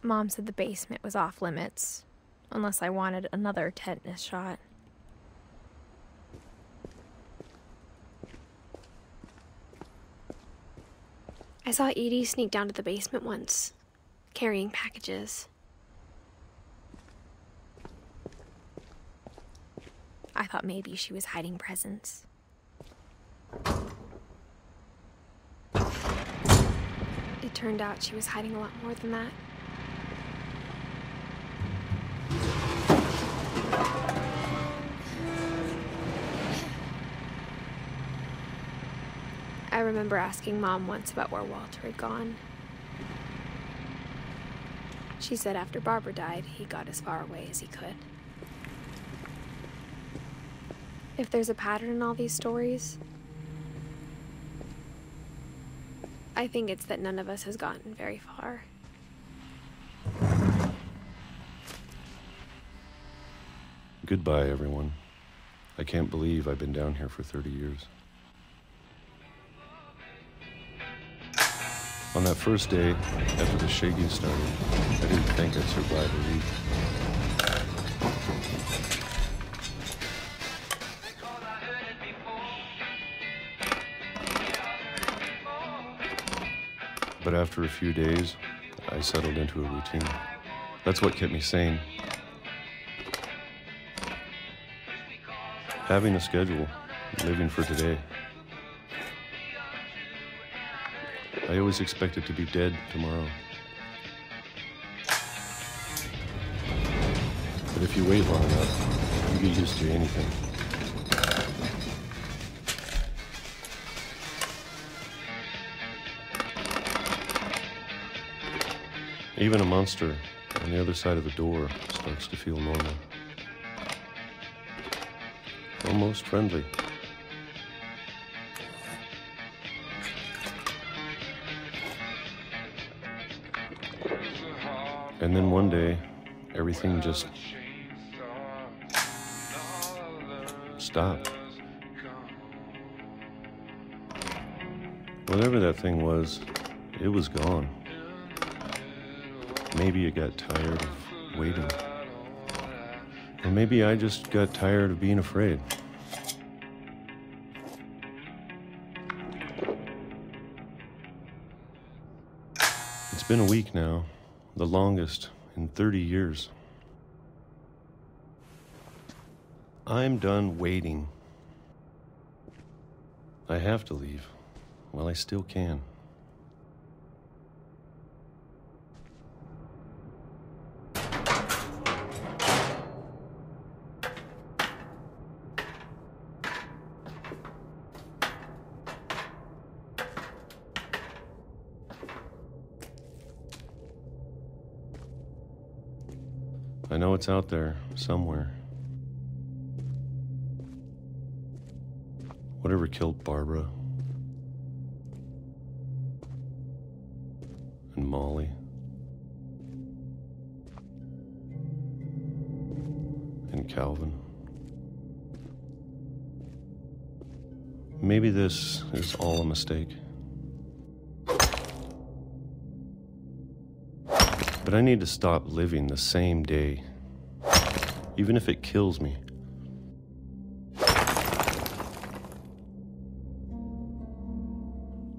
Mom said the basement was off limits, unless I wanted another tetanus shot. I saw Edie sneak down to the basement once, carrying packages. I thought maybe she was hiding presents. It turned out she was hiding a lot more than that. I remember asking Mom once about where Walter had gone. She said after Barbara died, he got as far away as he could. If there's a pattern in all these stories, I think it's that none of us has gotten very far. Goodbye, everyone. I can't believe I've been down here for 30 years. On that first day, after the shaking started, I didn't think I'd survive a week. But after a few days, I settled into a routine. That's what kept me sane. Having a schedule, living for today. I always expected to be dead tomorrow. But if you wait long enough, you get used to anything. Even a monster on the other side of the door starts to feel normal. Almost friendly. And then one day, everything just stopped. Whatever that thing was, it was gone. Maybe it got tired of waiting. Or maybe I just got tired of being afraid. It's been a week now, the longest in 30 years. I'm done waiting. I have to leave while I still can. I know it's out there, somewhere. Whatever killed Barbara and Molly and Calvin. Maybe this is all a mistake. But I need to stop living the same day, even if it kills me.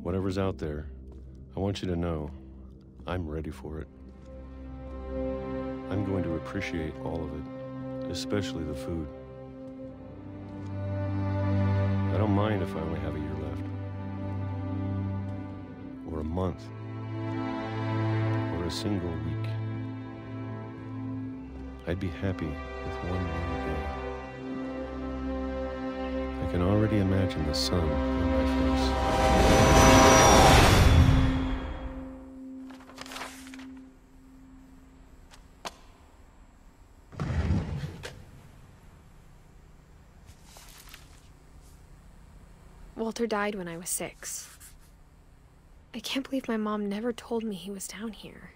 Whatever's out there, I want you to know I'm ready for it. I'm going to appreciate all of it, especially the food. I don't mind if I only have a year left, or a month, or a single week. I'd be happy with one more day. I can already imagine the sun on my face. Walter died when I was 6. I can't believe my mom never told me he was down here.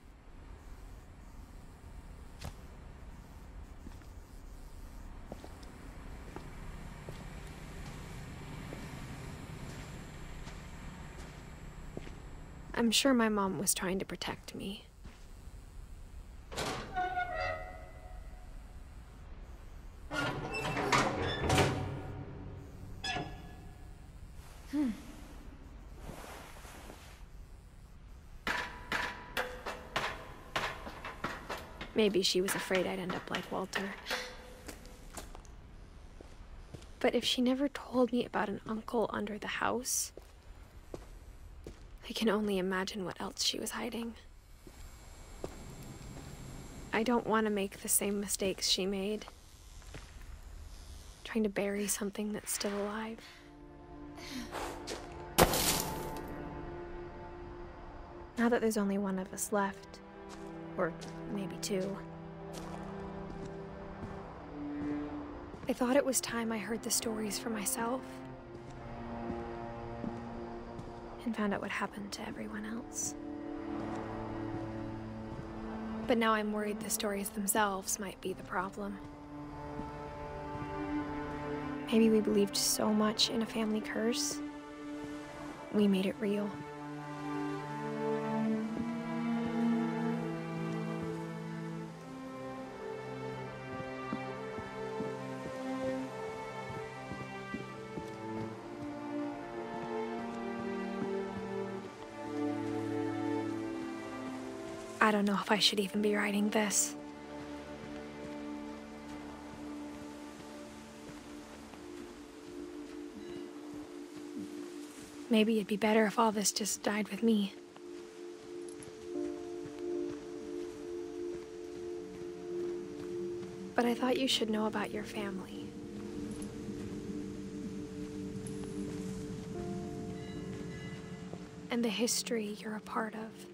I'm sure my mom was trying to protect me. Maybe she was afraid I'd end up like Walter. But if she never told me about an uncle under the house, I can only imagine what else she was hiding. I don't want to make the same mistakes she made, trying to bury something that's still alive. Now that there's only one of us left, or maybe two, I thought it was time I heard the stories for myself and found out what happened to everyone else. But now I'm worried the stories themselves might be the problem. Maybe we believed so much in a family curse, we made it real. I don't know if I should even be writing this. Maybe it'd be better if all this just died with me. But I thought you should know about your family. And the history you're a part of.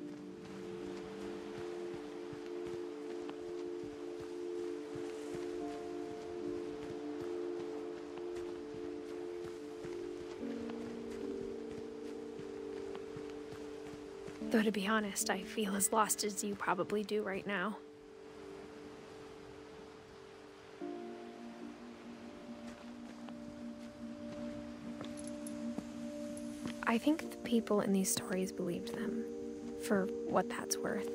Though to be honest, I feel as lost as you probably do right now. I think the people in these stories believed them, for what that's worth.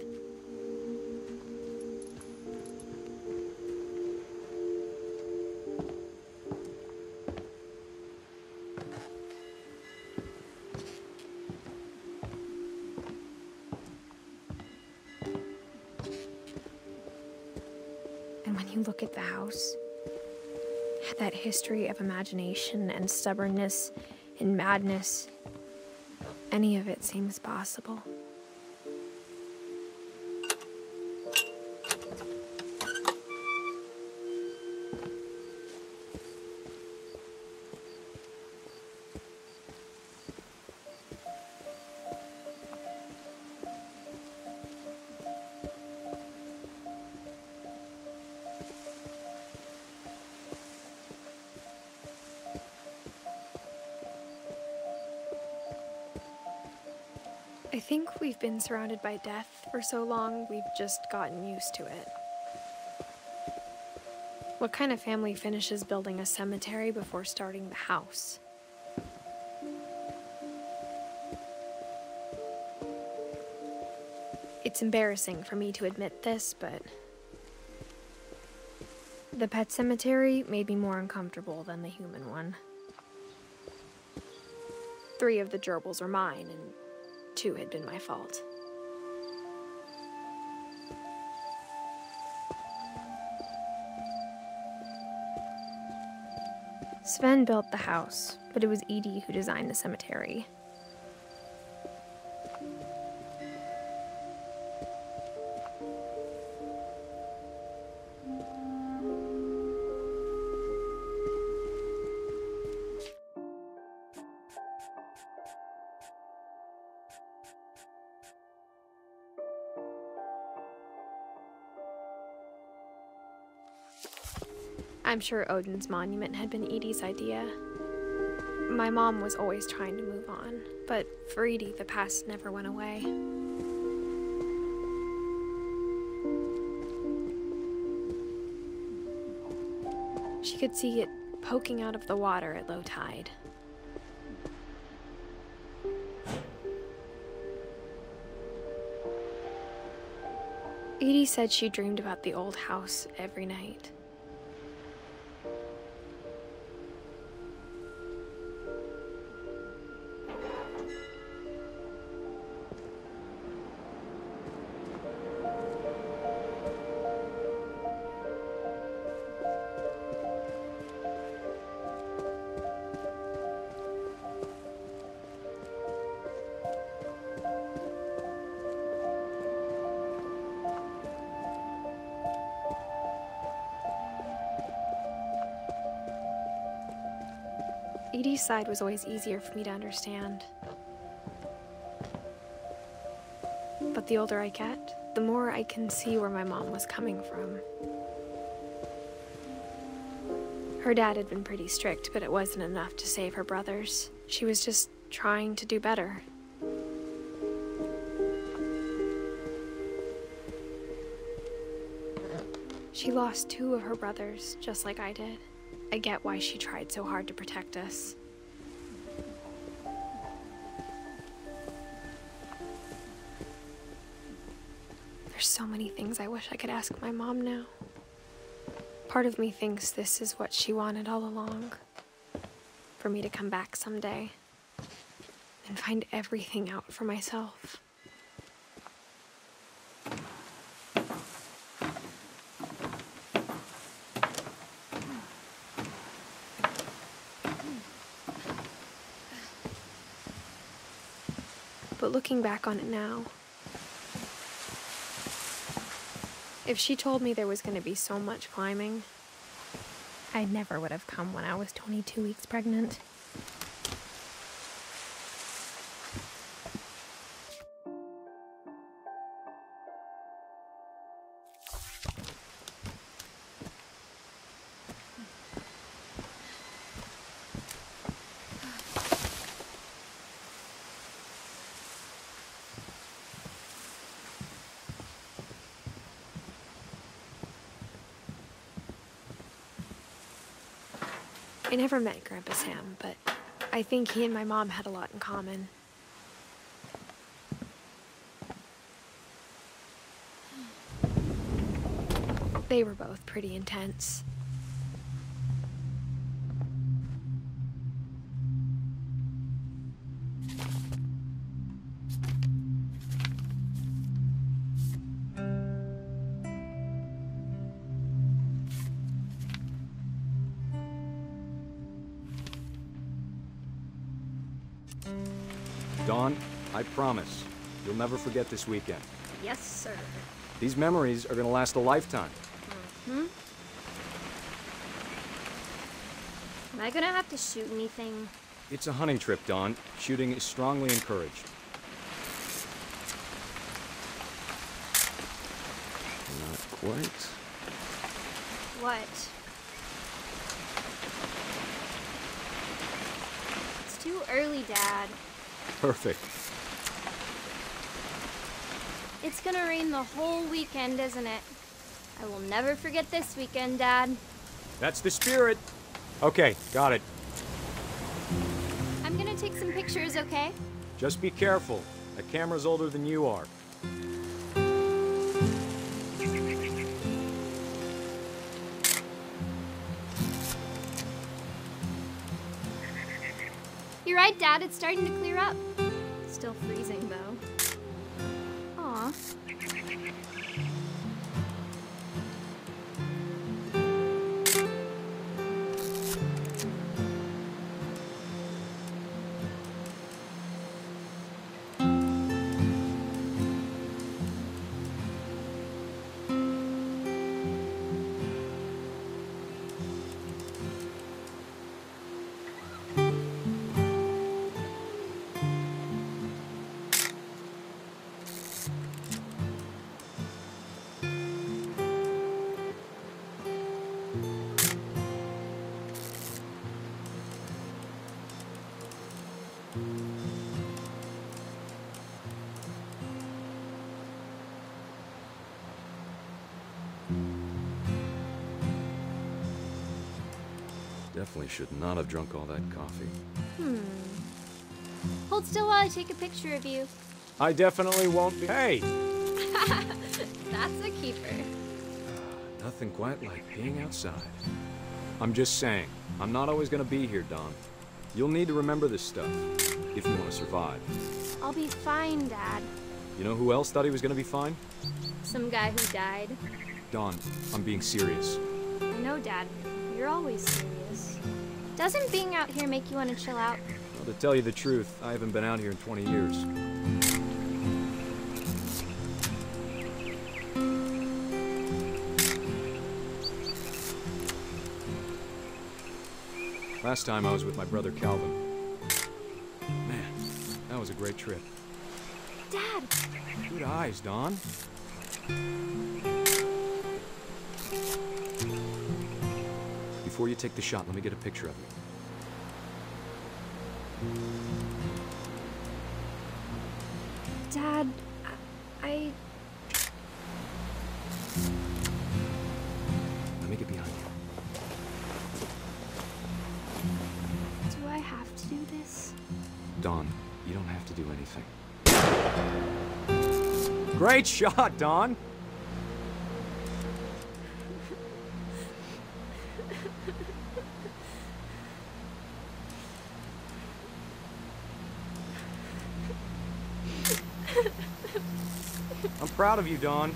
And when you look at the house, that history of imagination and stubbornness and madness, any of it seems possible. I think we've been surrounded by death for so long, we've just gotten used to it. What kind of family finishes building a cemetery before starting the house? It's embarrassing for me to admit this, but the pet cemetery made me more uncomfortable than the human one. 3 of the gerbils were mine, and 2 had been my fault. Sven built the house, but it was Edith who designed the cemetery. I'm sure Odin's monument had been Edie's idea. My mom was always trying to move on, but for Edie, the past never went away. She could see it poking out of the water at low tide. Edie said she dreamed about the old house every night. Edie's side was always easier for me to understand. But the older I get, the more I can see where my mom was coming from. Her dad had been pretty strict, but it wasn't enough to save her brothers. She was just trying to do better. She lost 2 of her brothers, just like I did. I get why she tried so hard to protect us. There's so many things I wish I could ask my mom now. Part of me thinks this is what she wanted all along. For me to come back someday and find everything out for myself. But looking back on it now, if she told me there was going to be so much climbing, I never would have come when I was 22 weeks pregnant. I never met Grandpa Sam, but I think he and my mom had a lot in common. They were both pretty intense. Dawn, I promise, you'll never forget this weekend. Yes, sir. These memories are gonna last a lifetime. Am I gonna have to shoot anything? It's a hunting trip, Dawn. Shooting is strongly encouraged. Not quite. What? It's too early, Dad. Perfect. It's gonna rain the whole weekend, isn't it? I will never forget this weekend, Dad. That's the spirit. Okay, got it. I'm gonna take some pictures, okay? Just be careful. That camera's older than you are. You're right, Dad. It's starting to clear up. Still freezing, though. Aw. Definitely should not have drunk all that coffee. Hold still while I take a picture of you. I definitely won't be. Hey! That's a keeper. Nothing quite like being outside. I'm just saying, I'm not always gonna be here, Dawn. You'll need to remember this stuff, if you want to survive. I'll be fine, Dad. You know who else thought he was gonna be fine? Some guy who died. Dawn, I'm being serious. I know, Dad. You're always serious. Doesn't being out here make you want to chill out? Well, to tell you the truth, I haven't been out here in 20 years. Last time I was with my brother Calvin. Man, that was a great trip. Dad! Good eyes, Don. Before you take the shot, let me get a picture of you. Dad, I... Let me get behind you. Do I have to do this? Don, you don't have to do anything. Great shot, Don! I'm proud of you, Dawn.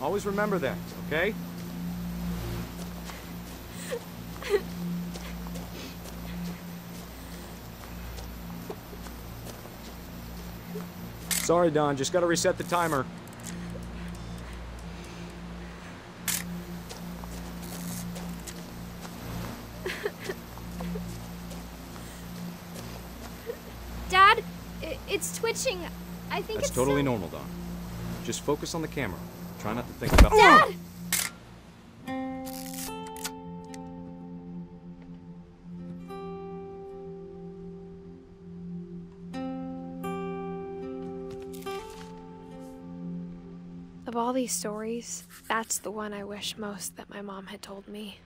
Always remember that, okay? Sorry, Dawn. Just gotta reset the timer. Dad, it's twitching. I think That's it's totally so... normal, Dawn. Just focus on the camera. Try not to think about... Dad! Of all these stories, that's the one I wish most that my mom had told me.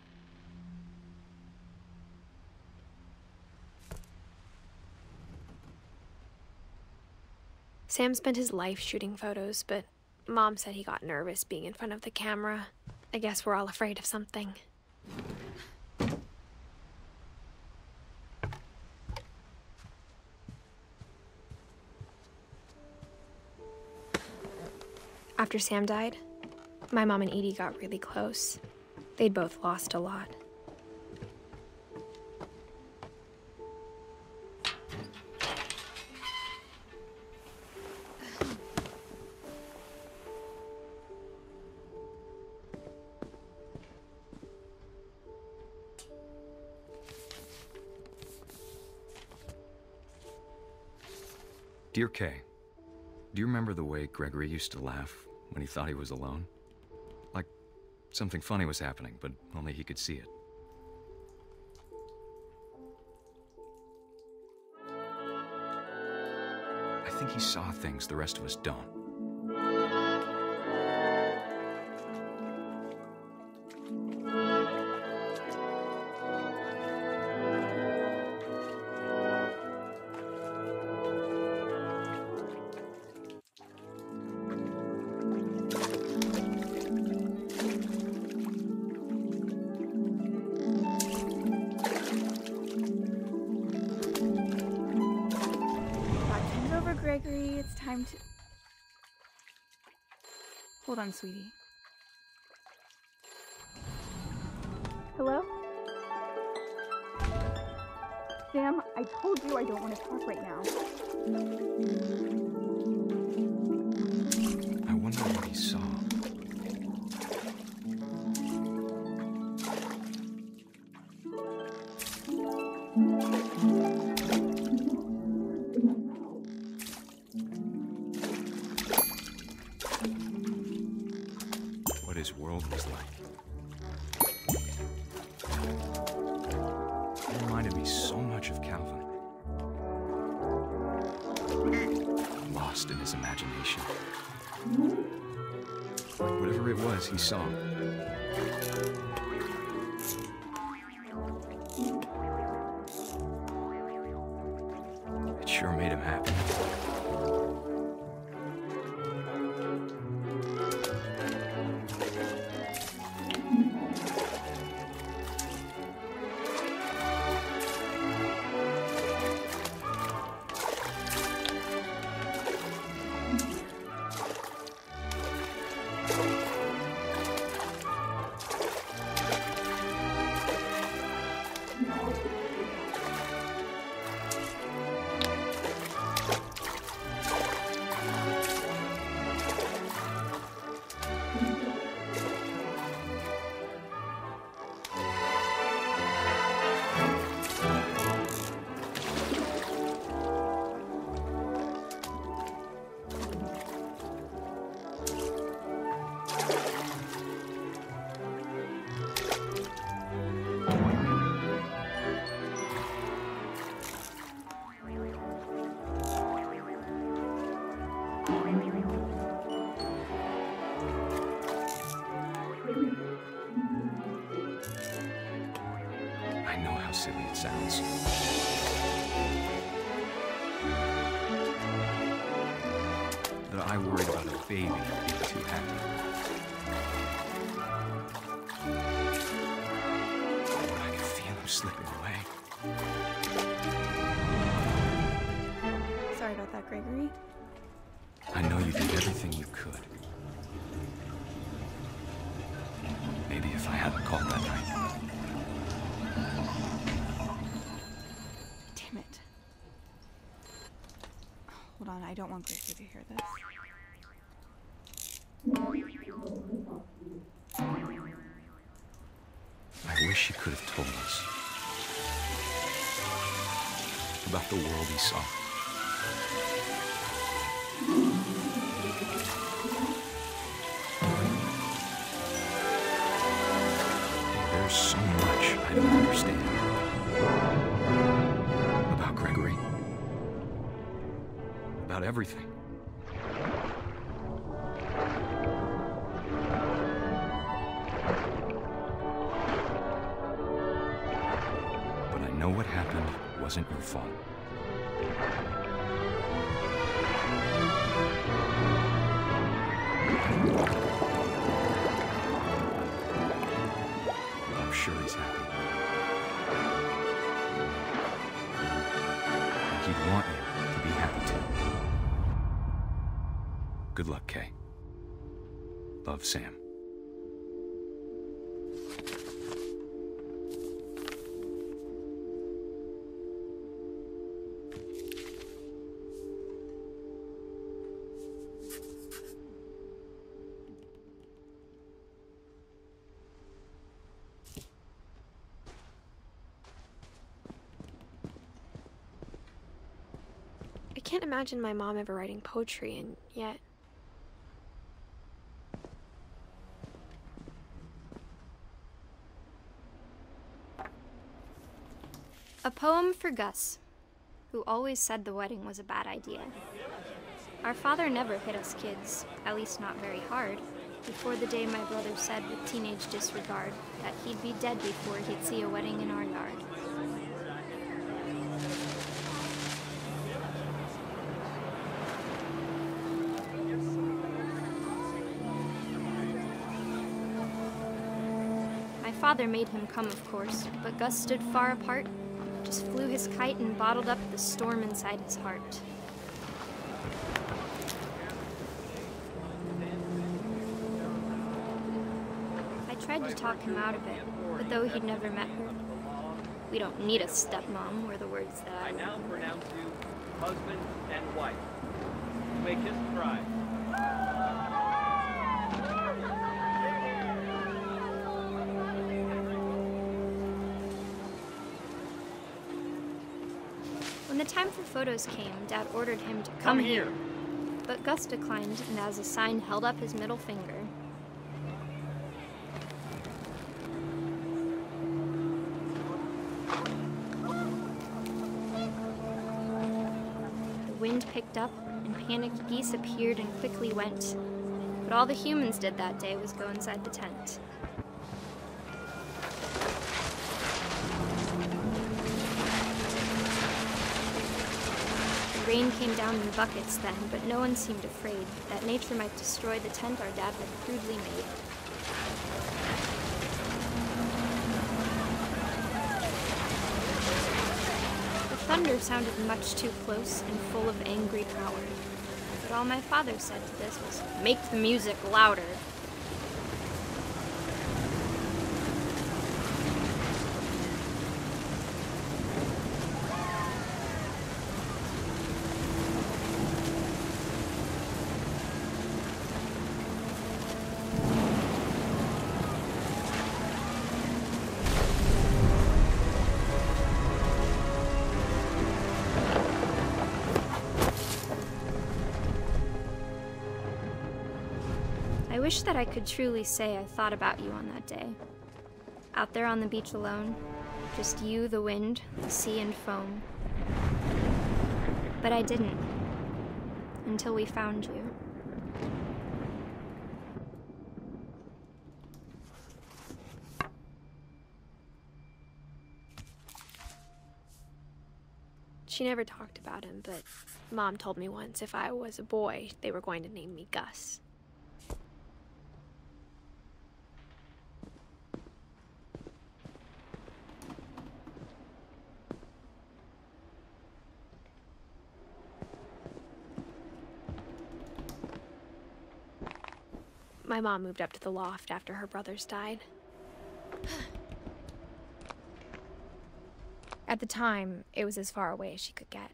Sam spent his life shooting photos, but Mom said he got nervous being in front of the camera. I guess we're all afraid of something. After Sam died, my mom and Edie got really close. They'd both lost a lot. Dear Kay, do you remember the way Gregory used to laugh when he thought he was alone? Like something funny was happening, but only he could see it. I think he saw things the rest of us don't. Gregory, it's time to... Hold on, sweetie. Hello? Sam, I told you I don't want to talk right now. I wonder what he saw. What his world was like. It reminded me so much of Calvin. Lost in his imagination. Whatever it was he saw. It sure made him happy. silly it sounds. That I worried about a baby being too happy. I could feel him slipping away. Sorry about that, Gregory. I know you did everything you could. Maybe if I hadn't called that night. Damn it. Hold on, I don't want Gregory to hear this. I wish he could have told us about the world he saw. There's so much I don't understand about Gregory, about everything. But I know what happened wasn't your fault. I'm sure he's happy. And he'd want you to be happy too. Good luck, Kay. Love, Sam. I can't imagine my mom ever writing poetry, and yet... A poem for Gus, who always said the wedding was a bad idea. Our father never hit us kids, at least not very hard, before the day my brother said with teenage disregard that he'd be dead before he'd see a wedding in our yard. My father made him come, of course, but Gus stood far apart, just flew his kite and bottled up the storm inside his heart. I tried to talk him out of it, but though he'd never met her, "We don't need a stepmom," were the words that I now pronounce you husband and wife. You may kiss the bride. When the time for photos came, Dad ordered him to come here. But Gus declined, and as a sign held up his middle finger. The wind picked up, and panicked geese appeared and quickly went. But all the humans did that day was go inside the tent. The rain came down in buckets then, but no one seemed afraid that nature might destroy the tent our dad had crudely made. The thunder sounded much too close and full of angry power, but all my father said to this was, "Make the music louder." I wish that I could truly say I thought about you on that day. Out there on the beach alone, just you, the wind, the sea and foam. But I didn't, until we found you. She never talked about him, but Mom told me once if I was a boy, they were going to name me Gus. My mom moved up to the loft after her brothers died. At the time, it was as far away as she could get.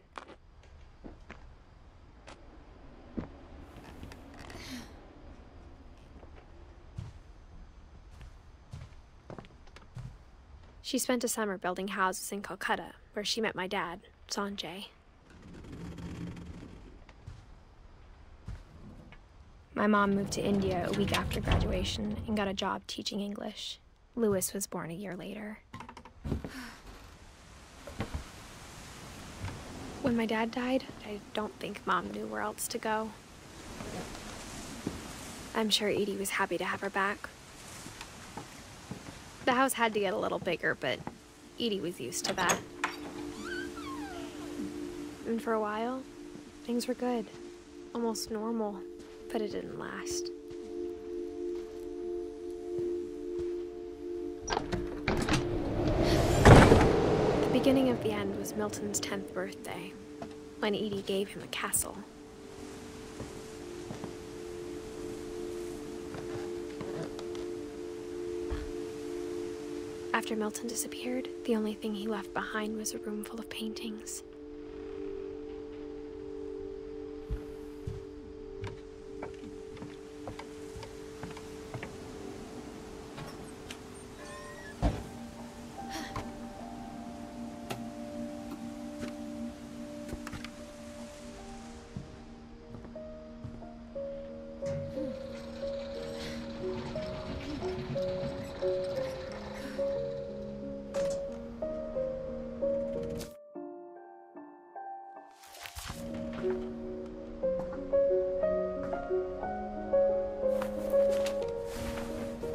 She spent a summer building houses in Calcutta, where she met my dad, Sanjay. My mom moved to India a week after graduation and got a job teaching English. Louis was born a year later. When my dad died, I don't think Mom knew where else to go. I'm sure Edie was happy to have her back. The house had to get a little bigger, but Edie was used to that. And for a while, things were good, almost normal. But it didn't last. The beginning of the end was Milton's 10th birthday, when Edie gave him a castle. After Milton disappeared, the only thing he left behind was a room full of paintings.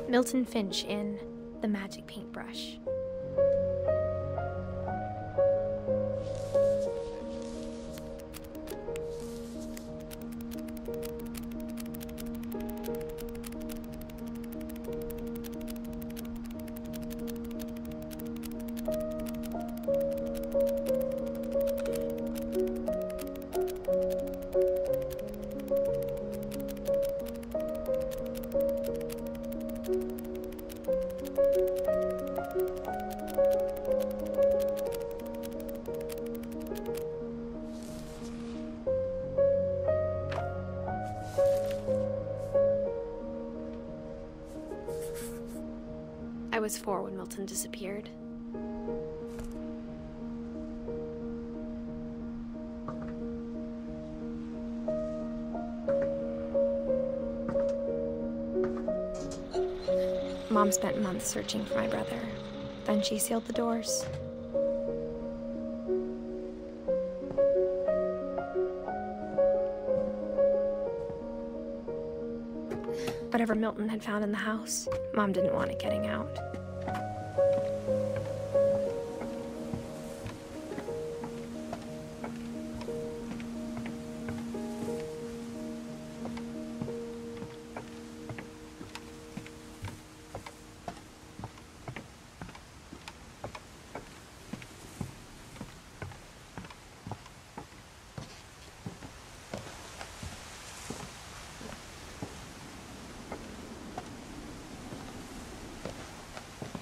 Milton Finch in The Magic Paintbrush. I was 4 when Milton disappeared. Mom spent months searching for my brother. Then she sealed the doors. Whatever Milton had found in the house, Mom didn't want it getting out.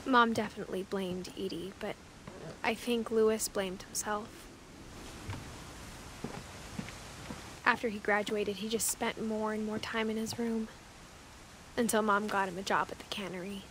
Mom definitely blamed Edie, but I think Louis blamed himself. After he graduated, he just spent more and more time in his room, until Mom got him a job at the cannery.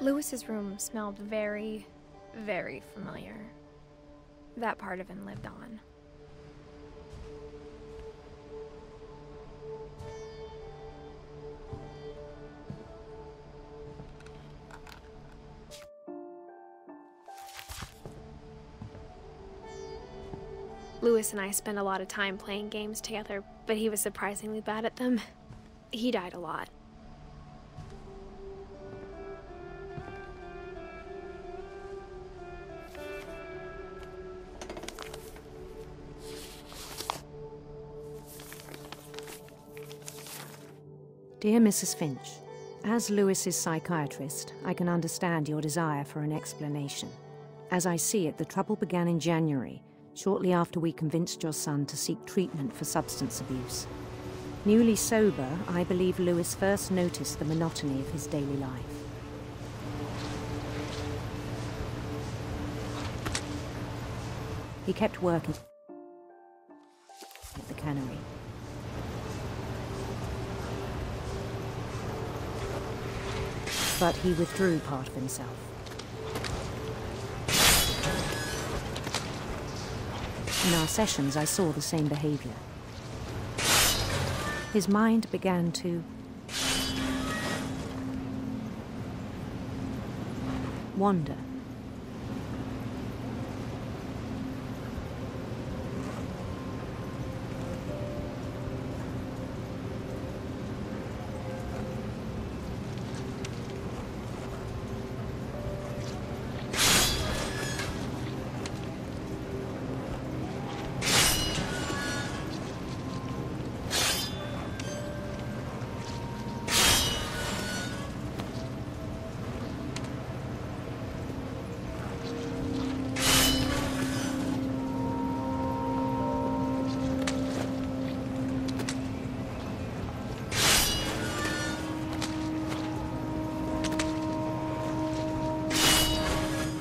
Lewis's room smelled very, very familiar. That part of him lived on. Lewis and I spent a lot of time playing games together, but he was surprisingly bad at them. He died a lot. Dear Mrs. Finch, as Lewis's psychiatrist, I can understand your desire for an explanation. As I see it, the trouble began in January, shortly after we convinced your son to seek treatment for substance abuse. Newly sober, I believe Lewis first noticed the monotony of his daily life. He kept working at the cannery. But he withdrew part of himself. In our sessions, I saw the same behavior. His mind began to wander.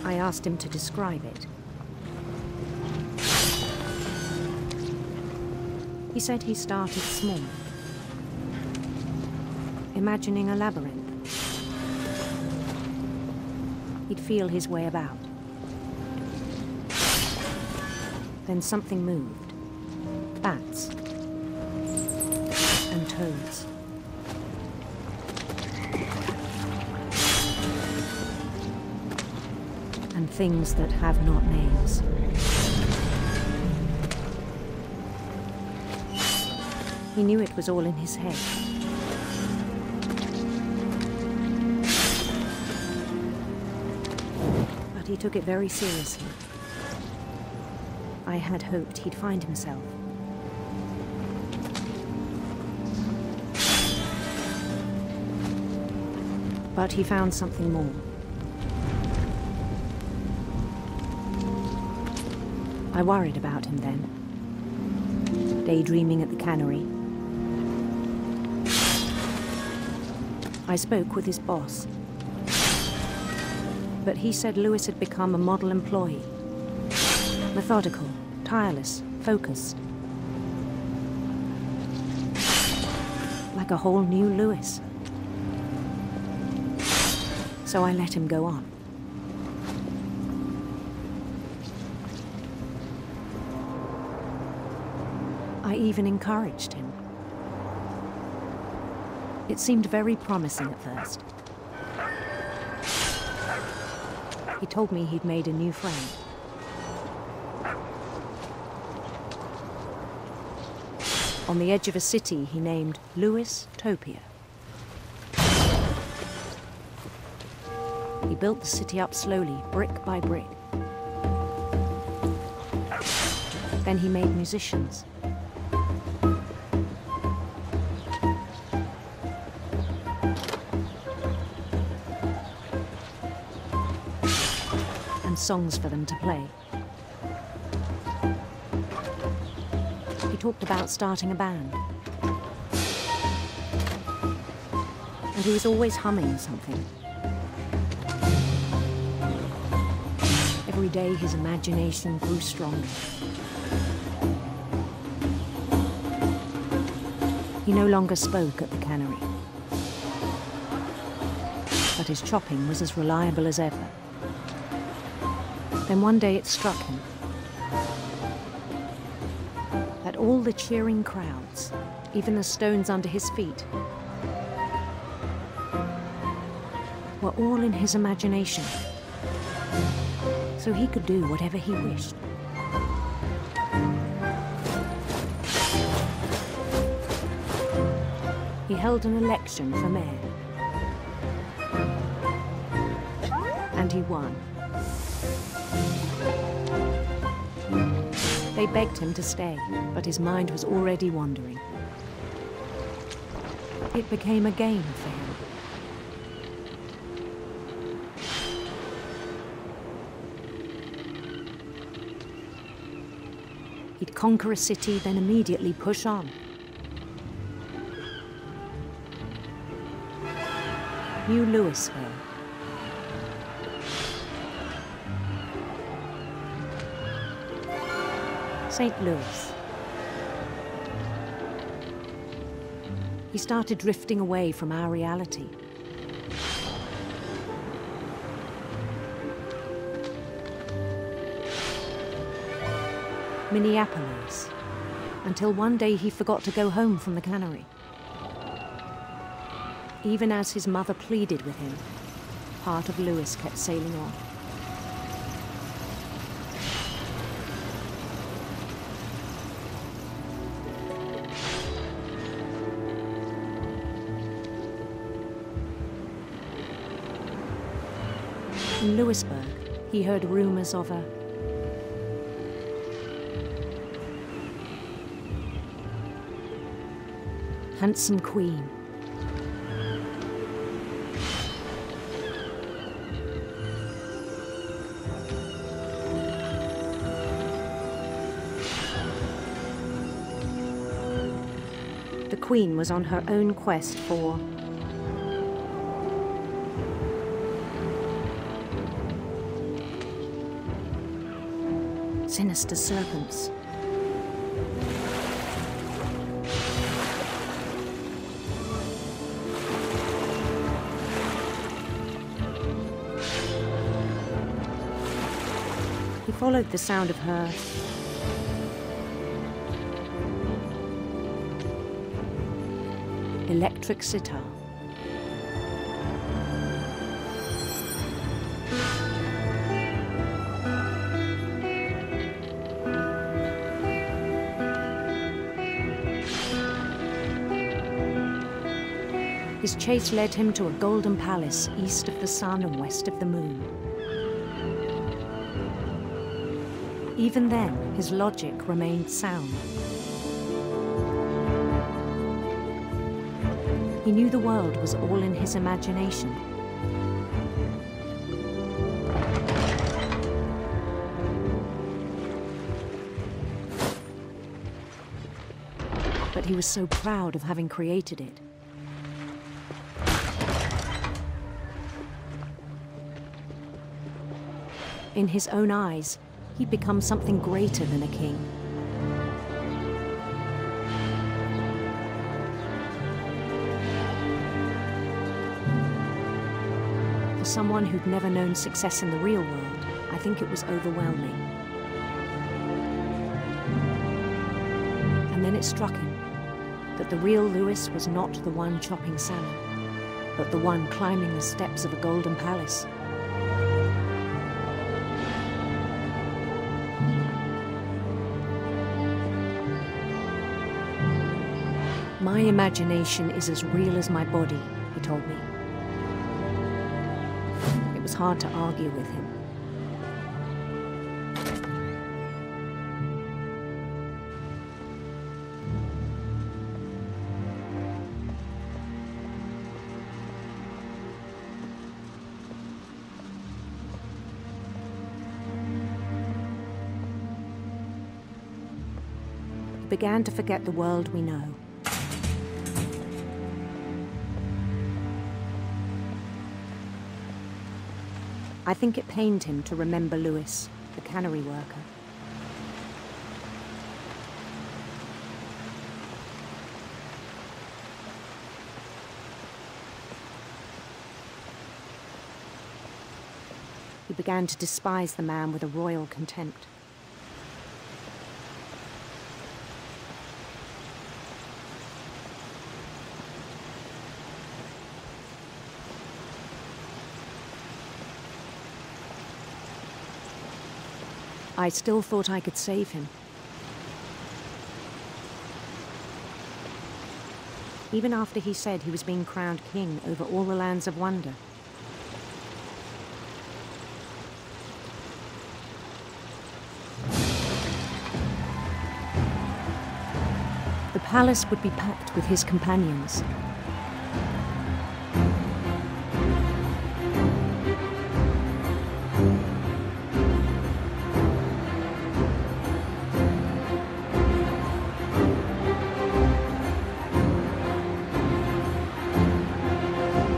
I asked him to describe it. He said he started small, imagining a labyrinth. He'd feel his way about. Then something moved. Bats and toads. And things that have not names. He knew it was all in his head. But he took it very seriously. I had hoped he'd find himself. But he found something more. I worried about him then, daydreaming at the cannery. I spoke with his boss, but he said Lewis had become a model employee, methodical, tireless, focused. Like a whole new Lewis. So I let him go on. I even encouraged him. It seemed very promising at first. He told me he'd made a new friend. On the edge of a city he named Lewis-topia. He built the city up slowly, brick by brick. Then he made musicians. Songs for them to play. He talked about starting a band. And he was always humming something. Every day his imagination grew stronger. He no longer spoke at the cannery. But that his chopping was as reliable as ever. Then one day it struck him that all the cheering crowds, even the stones under his feet, were all in his imagination, so he could do whatever he wished. He held an election for mayor, and he won. They begged him to stay, but his mind was already wandering. It became a game for him. He'd conquer a city, then immediately push on. New Louisville. St. Louis. He started drifting away from our reality. Minneapolis, until one day he forgot to go home from the cannery. Even as his mother pleaded with him, part of Louis kept sailing on. In Louisburg, he heard rumors of a handsome queen. The queen was on her own quest for sinister serpents. He followed the sound of her electric sitar. His chase led him to a golden palace east of the sun and west of the moon. Even then, his logic remained sound. He knew the world was all in his imagination. But he was so proud of having created it. In his own eyes, he'd become something greater than a king. For someone who'd never known success in the real world, I think it was overwhelming. And then it struck him that the real Louis was not the one chopping salmon, but the one climbing the steps of a golden palace. My imagination is as real as my body, he told me. It was hard to argue with him. He began to forget the world we know. I think it pained him to remember Louis, the cannery worker. He began to despise the man with a royal contempt. I still thought I could save him. Even after he said he was being crowned king over all the lands of wonder. The palace would be packed with his companions.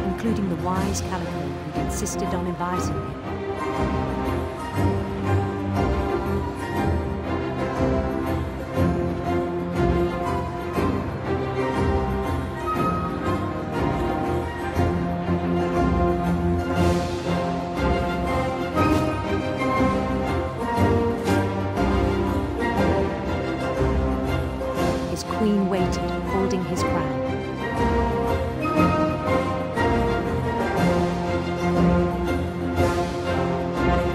Including the wise Calico who insisted on advising me. His queen waited, holding his crown.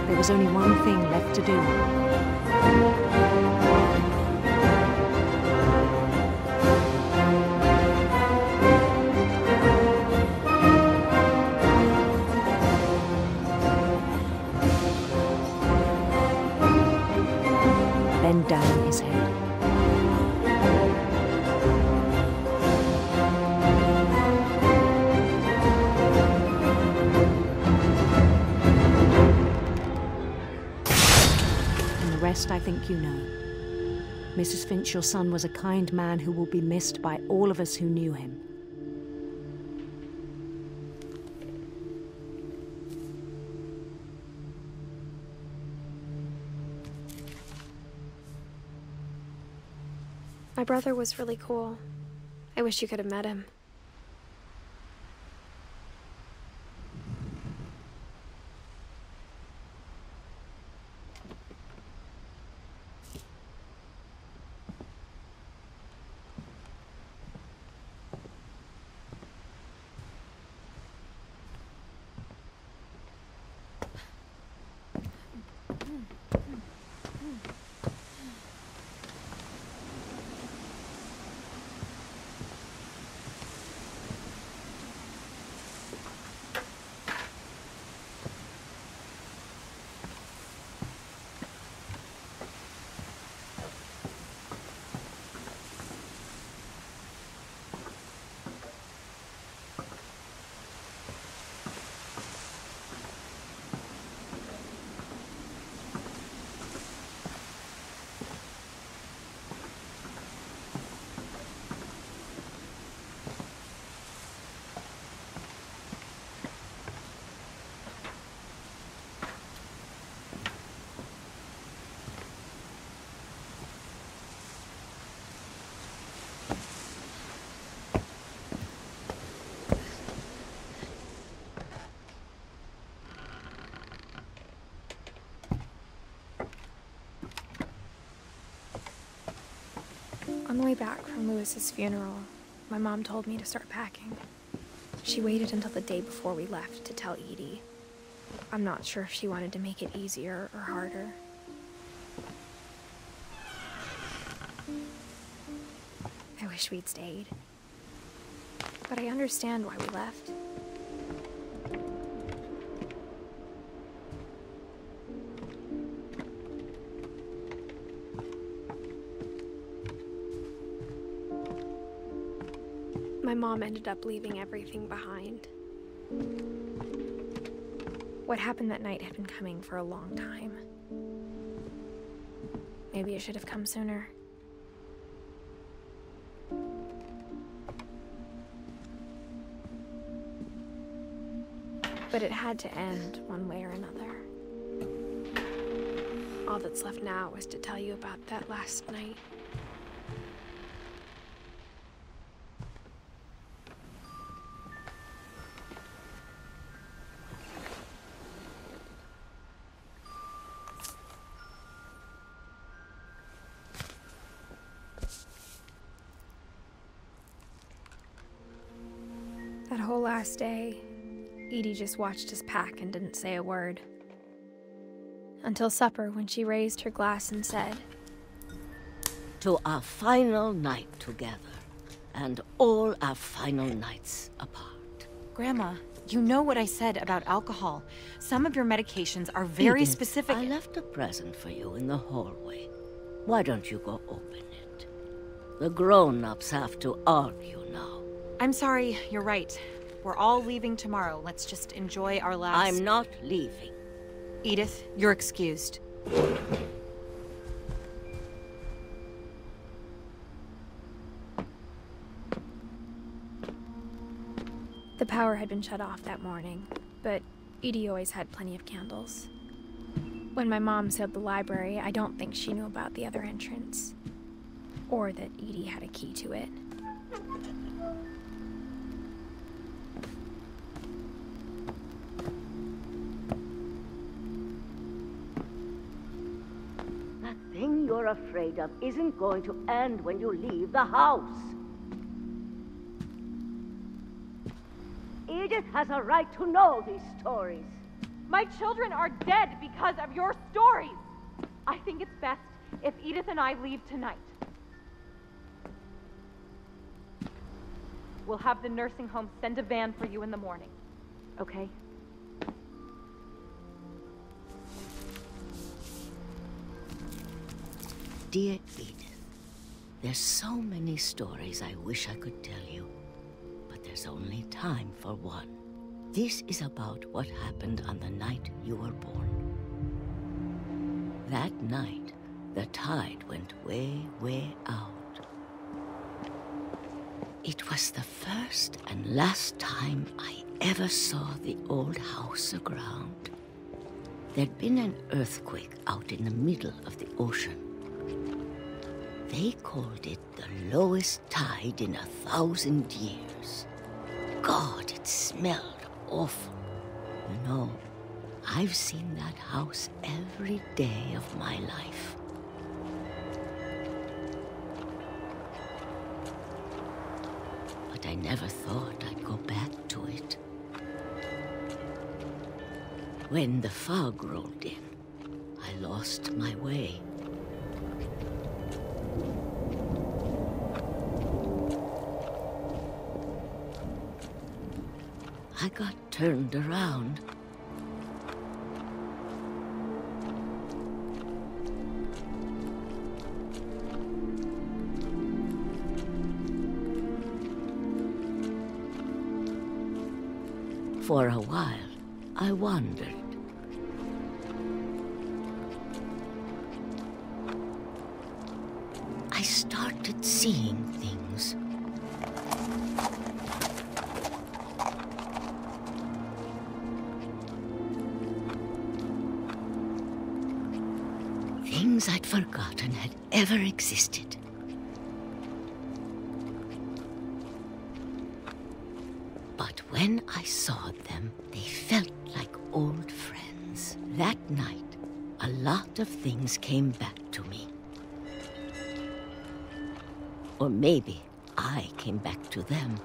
There was only one thing left to do. Bend down his head. I think you know. Mrs. Finch, your son was a kind man who will be missed by all of us who knew him. My brother was really cool. I wish you could have met him. On the way back from Lewis's funeral, my mom told me to start packing. She waited until the day before we left to tell Edie. I'm not sure if she wanted to make it easier or harder. I wish we'd stayed. But I understand why we left. My mom ended up leaving everything behind. What happened that night had been coming for a long time. Maybe it should have come sooner. But it had to end one way or another. All that's left now is to tell you about that last night. That whole last day, Edie just watched us pack and didn't say a word. Until supper, when she raised her glass and said, "To our final night together, and all our final nights apart." Grandma, you know what I said about alcohol. Some of your medications are very Edith, specific. I left a present for you in the hallway. Why don't you go open it? The grown-ups have to argue now. I'm sorry, you're right. We're all leaving tomorrow. Let's just enjoy our last... I'm not leaving. Edith, you're excused. The power had been shut off that morning, but Edie always had plenty of candles. When my mom sealed the library, I don't think she knew about the other entrance, or that Edie had a key to it. That thing you're afraid of isn't going to end when you leave the house. Edith has a right to know these stories. My children are dead because of your stories. I think it's best if Edith and I leave tonight. We'll have the nursing home send a van for you in the morning, okay? Dear Edith, there's so many stories I wish I could tell you, but there's only time for one. This is about what happened on the night you were born. That night, the tide went way, way out. It was the first and last time I ever saw the old house aground. There'd been an earthquake out in the middle of the ocean. They called it the lowest tide in 1,000 years. God, it smelled awful. You know, I've seen that house every day of my life. But I never thought I'd go back to it. When the fog rolled in, I lost my way. I got turned around. For a while, I wandered. I started seeing things. Things I'd forgotten had ever existed. But when I saw them, they felt like old friends. That night, a lot of things came back to me. Or maybe I came back to them.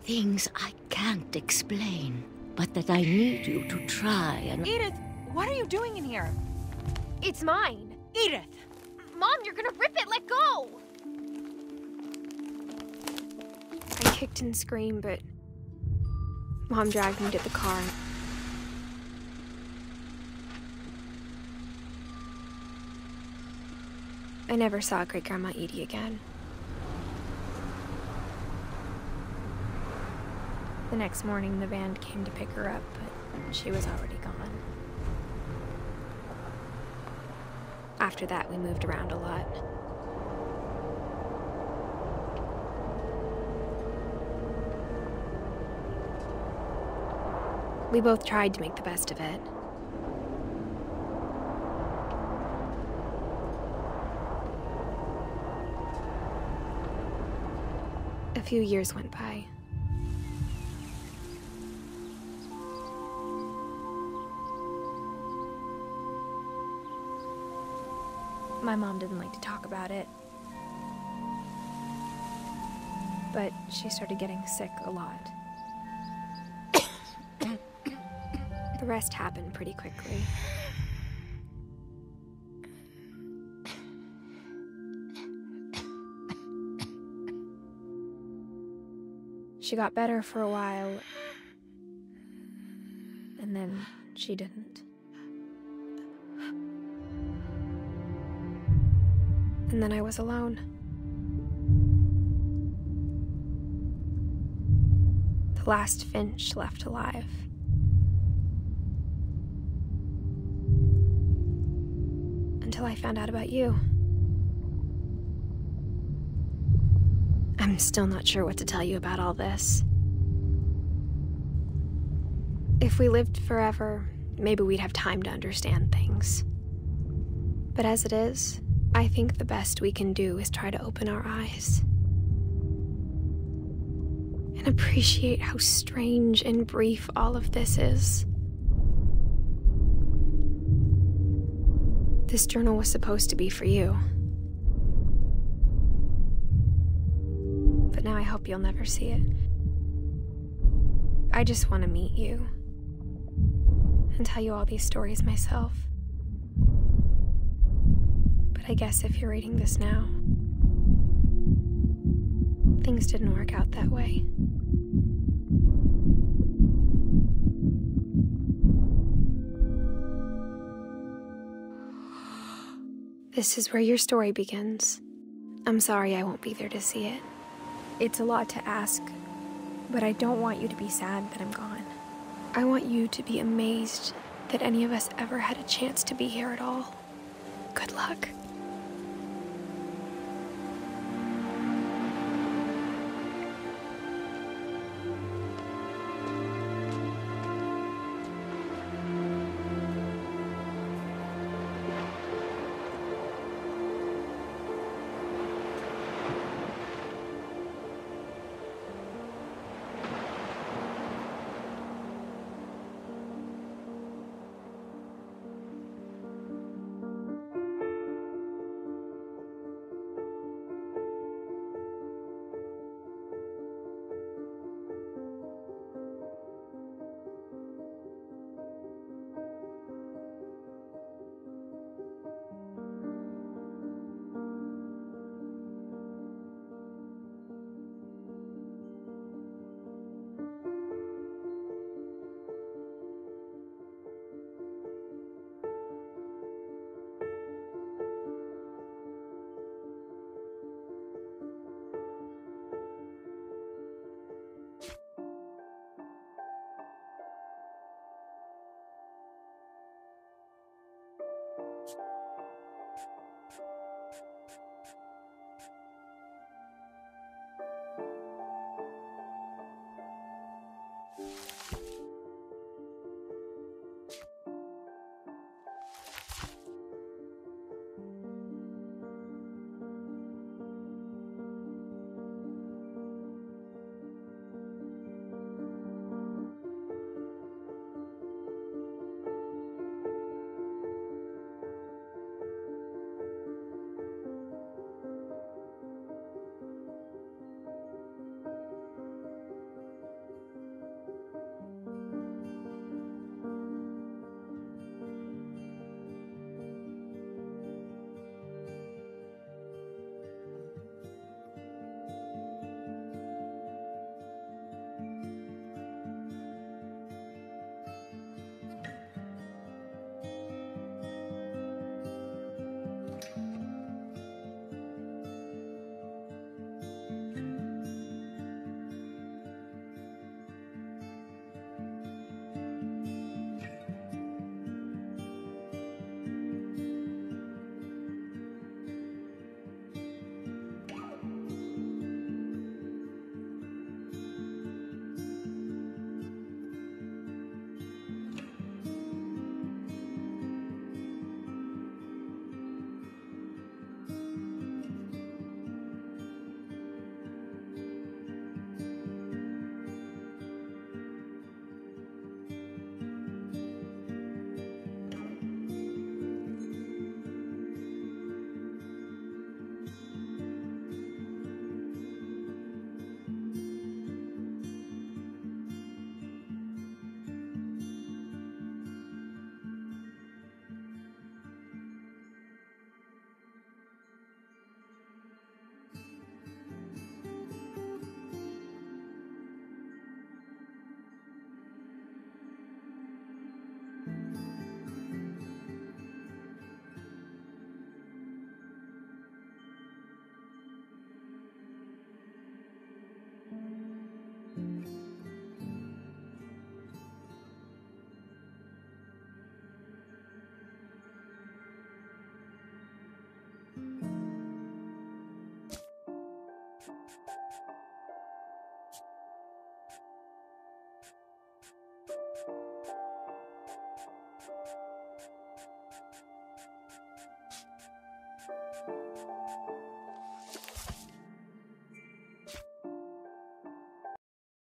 Things I can't explain, but that I need you to try and... Edith, what are you doing in here? It's mine! Edith! Mom, you're gonna rip it! Let go! I kicked and screamed, but Mom dragged me to the car. I never saw Great-Grandma Edie again. The next morning, the van came to pick her up, but she was already gone. After that, we moved around a lot. We both tried to make the best of it. A few years went by. My mom didn't like to talk about it. But she started getting sick a lot. The rest happened pretty quickly. She got better for a while, and then she didn't. And then I was alone. The last Finch left alive. Until I found out about you. I'm still not sure what to tell you about all this. If we lived forever, maybe we'd have time to understand things. But as it is, I think the best we can do is try to open our eyes. And appreciate how strange and brief all of this is. This journal was supposed to be for you. But now I hope you'll never see it. I just want to meet you and tell you all these stories myself. But I guess if you're reading this now, things didn't work out that way. This is where your story begins. I'm sorry I won't be there to see it. It's a lot to ask, but I don't want you to be sad that I'm gone. I want you to be amazed that any of us ever had a chance to be here at all. Good luck.